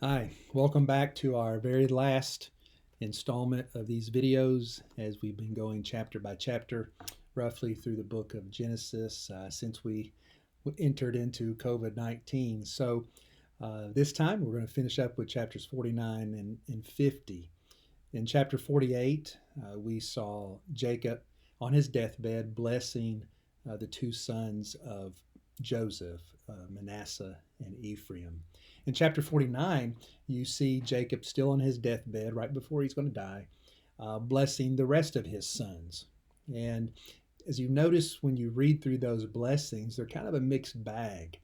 Hi, welcome back to our very last installment of these videos as we've been going chapter by chapter, roughly through the book of Genesis since we entered into COVID 19. This time we're going to finish up with chapters 49 and 50. In chapter 48, we saw Jacob on his deathbed blessing the two sons of Joseph, Manasseh and Ephraim. In chapter 49, you see Jacob still on his deathbed right before he's going to die, blessing the rest of his sons. And as you notice when you read through those blessings, they're kind of a mixed bag.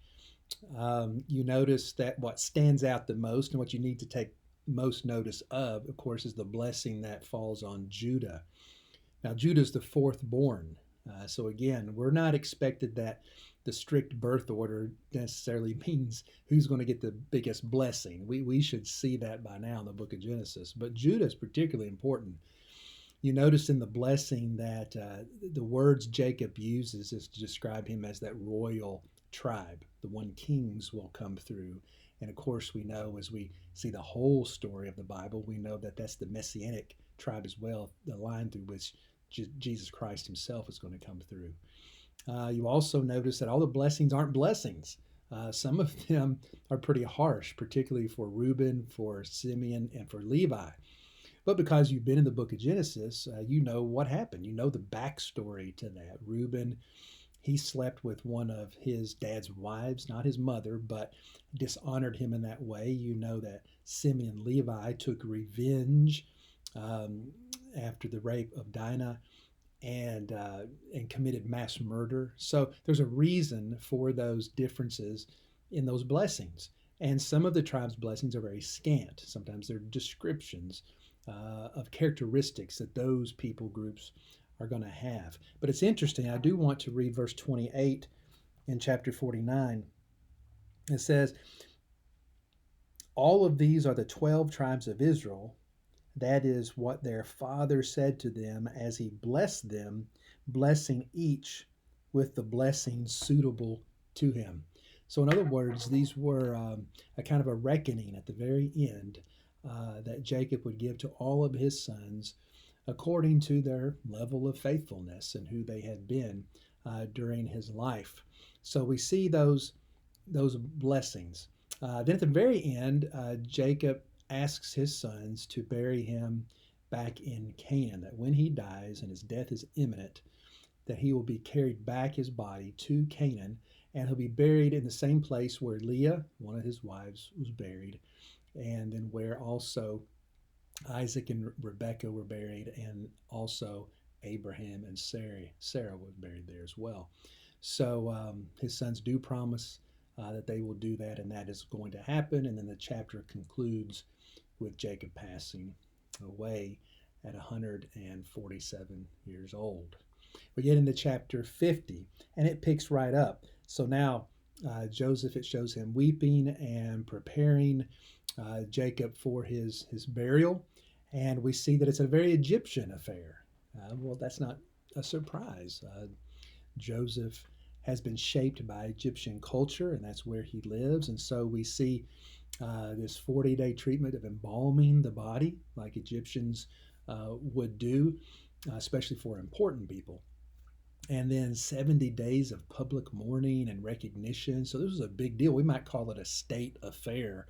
You notice that what stands out the most and what you need to take most notice of course, is the blessing that falls on Judah. Now, Judah's the fourth born. So, again, we're not expected that the strict birth order necessarily means who's going to get the biggest blessing. We should see that by now in the book of Genesis. But Judah is particularly important. You notice in the blessing that the words Jacob uses is to describe him as that royal tribe, the one kings will come through. And of course, we know as we see the whole story of the Bible, we know that that's the messianic tribe as well, the line through which Jesus Christ himself is going to come through. You also notice that all the blessings aren't blessings. Some of them are pretty harsh, particularly for Reuben, for Simeon, and for Levi. But because you've been in the book of Genesis, you know what happened. You know the backstory to that. Reuben, he slept with one of his dad's wives, not his mother, but dishonored him in that way. You know that Simeon and Levi took revenge after the rape of Dinah and committed mass murder. So there's a reason for those differences in those blessings. And some of the tribe's blessings are very scant. Sometimes they're descriptions of characteristics that those people groups are going to have. But it's interesting. I do want to read verse 28 in chapter 49. It says, all of these are the 12 tribes of Israel. That is what their father said to them as he blessed them, blessing each with the blessing suitable to him. So, in other words, these were a kind of a reckoning at the very end that Jacob would give to all of his sons according to their level of faithfulness and who they had been during his life. So we see those blessings. Then at the very end, Jacob asks his sons to bury him back in Canaan, that when he dies and his death is imminent, that he will be carried back his body to Canaan, and he'll be buried in the same place where Leah, one of his wives, was buried, and then where also Isaac and Rebekah were buried, and also Abraham and Sarah were buried there as well. So his sons do promise that they will do that, and that is going to happen. And then the chapter concludes with Jacob passing away at 147 years old. We get into chapter 50, and it picks right up. So now Joseph, it shows him weeping and preparing Jacob for his burial. And we see that it's a very Egyptian affair. Well, that's not a surprise. Joseph has been shaped by Egyptian culture, and that's where he lives. And so we see this 40-day treatment of embalming the body, like Egyptians would do, especially for important people. And then 70 days of public mourning and recognition. So this was a big deal. We might call it a state affair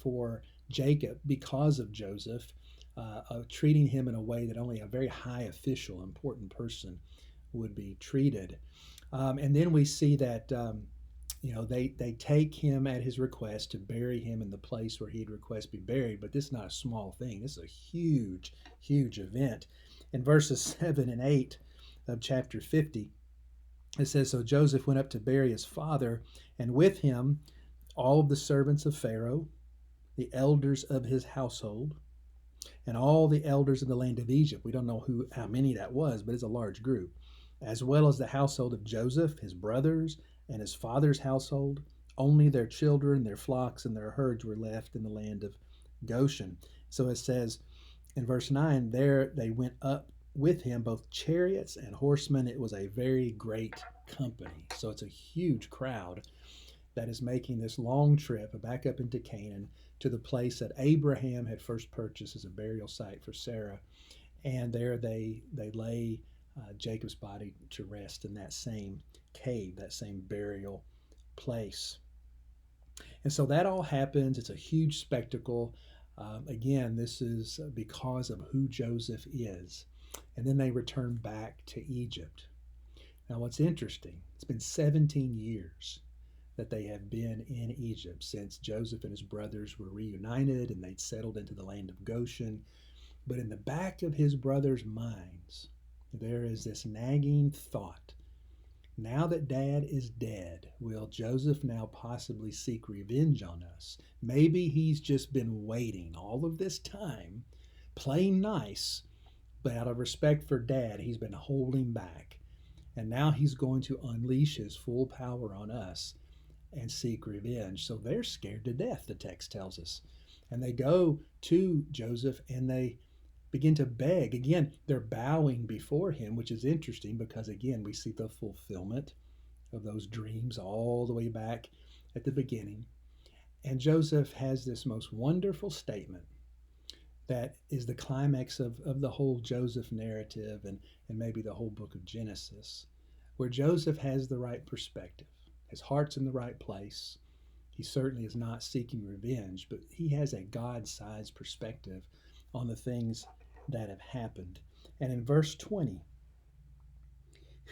for Jacob because of Joseph, treating him in a way that only a very high official, important person would be treated. And then we see that they take him at his request to bury him in the place where he'd request be buried. But this is not a small thing. This is a huge, huge event. In verses 7 and 8 of chapter 50, it says, so Joseph went up to bury his father, and with him all of the servants of Pharaoh, the elders of his household, and all the elders of the land of Egypt. We don't know how many that was, but it's a large group, as well as the household of Joseph, his brothers, and his father's household. Only their children, their flocks, and their herds were left in the land of Goshen. So it says in verse 9, there they went up with him, both chariots and horsemen. It was a very great company. So it's a huge crowd. that is making this long trip back up into Canaan to the place that Abraham had first purchased as a burial site for Sarah. And there they lay Jacob's body to rest in that same cave, that same burial place. And so that all happens. It's a huge spectacle. Again, this is because of who Joseph is. And then they return back to Egypt. Now, what's interesting, it's been 17 years that they have been in Egypt since Joseph and his brothers were reunited and they'd settled into the land of Goshen. But in the back of his brothers' minds, there is this nagging thought. Now that Dad is dead, will Joseph now possibly seek revenge on us? Maybe he's just been waiting all of this time, playing nice, but out of respect for Dad, he's been holding back. And now he's going to unleash his full power on us and seek revenge. So they're scared to death, the text tells us. And they go to Joseph and they begin to beg. Again, they're bowing before him, which is interesting because, again, we see the fulfillment of those dreams all the way back at the beginning. And Joseph has this most wonderful statement that is the climax of the whole Joseph narrative and maybe the whole book of Genesis, where Joseph has the right perspective. His heart's in the right place. He certainly is not seeking revenge, but he has a God-sized perspective on the things that have happened. And in verse 20,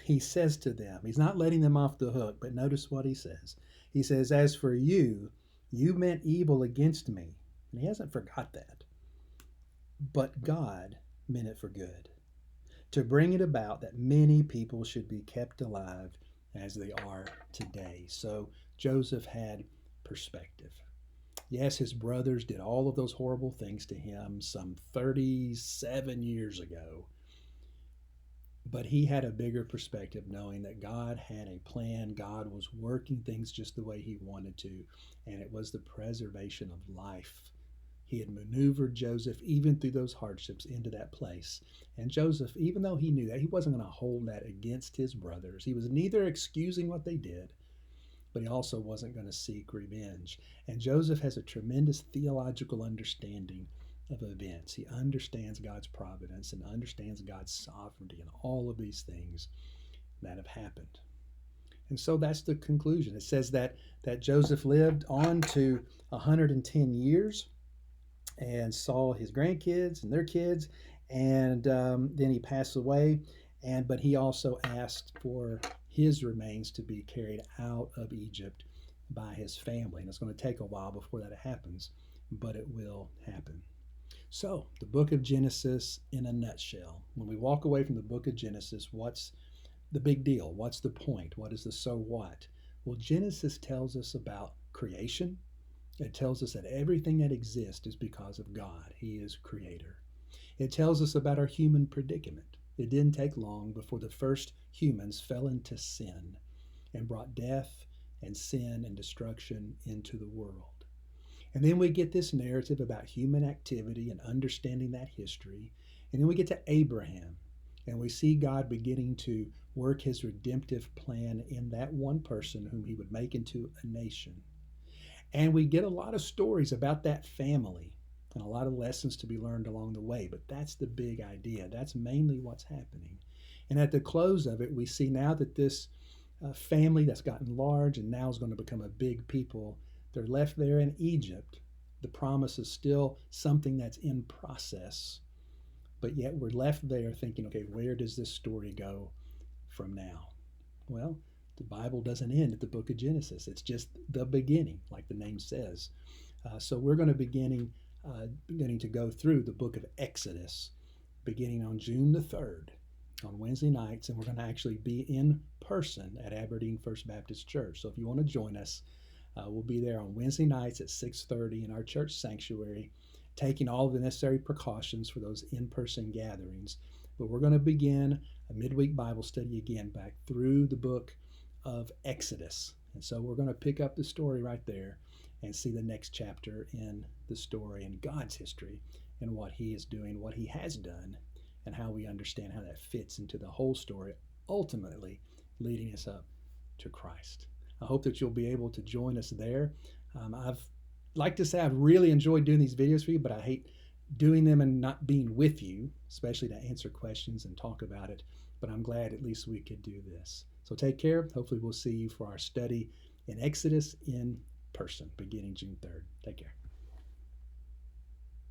he says to them, he's not letting them off the hook, but notice what he says. He says, as for you, you meant evil against me. And he hasn't forgot that. But God meant it for good, to bring it about that many people should be kept alive as they are today. So Joseph had perspective. Yes, his brothers did all of those horrible things to him some 37 years ago. But he had a bigger perspective, knowing that God had a plan. God was working things just the way he wanted to, and it was the preservation of life. He had maneuvered Joseph even through those hardships into that place. And Joseph, even though he knew that, he wasn't going to hold that against his brothers. He was neither excusing what they did, but he also wasn't going to seek revenge. And Joseph has a tremendous theological understanding of events. He understands God's providence and understands God's sovereignty and all of these things that have happened. And so that's the conclusion. It says that Joseph lived on to 110 years and saw his grandkids and their kids, and then he passed away. But he also asked for his remains to be carried out of Egypt by his family. And it's going to take a while before that happens, but it will happen. So, the book of Genesis in a nutshell. When we walk away from the book of Genesis, what's the big deal? What's the point? What is the so what? Well, Genesis tells us about creation. It tells us that everything that exists is because of God. He is creator. It tells us about our human predicament. It didn't take long before the first humans fell into sin and brought death and sin and destruction into the world. And then we get this narrative about human activity and understanding that history. And then we get to Abraham, and we see God beginning to work his redemptive plan in that one person whom he would make into a nation. And we get a lot of stories about that family and a lot of lessons to be learned along the way. But that's the big idea. That's mainly what's happening. And at the close of it, we see now that this family that's gotten large and now is going to become a big people, they're left there in Egypt. The promise is still something that's in process. But yet we're left there thinking, okay, where does this story go from now? Well, the Bible doesn't end at the book of Genesis. It's just the beginning, like the name says. So we're going to beginning to go through the book of Exodus, beginning on June the 3rd, on Wednesday nights, and we're going to actually be in person at Aberdeen First Baptist Church. So if you want to join us, we'll be there on Wednesday nights at 6:30 in our church sanctuary, taking all the necessary precautions for those in-person gatherings. But we're going to begin a midweek Bible study again back through the book of Exodus. And so we're going to pick up the story right there and see the next chapter in the story and God's history and what he is doing, what he has done, and how we understand how that fits into the whole story, ultimately leading us up to Christ. I hope that you'll be able to join us there. I've like to say I've really enjoyed doing these videos for you, but I hate doing them and not being with you, especially to answer questions and talk about it. But I'm glad at least we could do this. So take care. Hopefully we'll see you for our study in Exodus in person beginning June 3rd. Take care.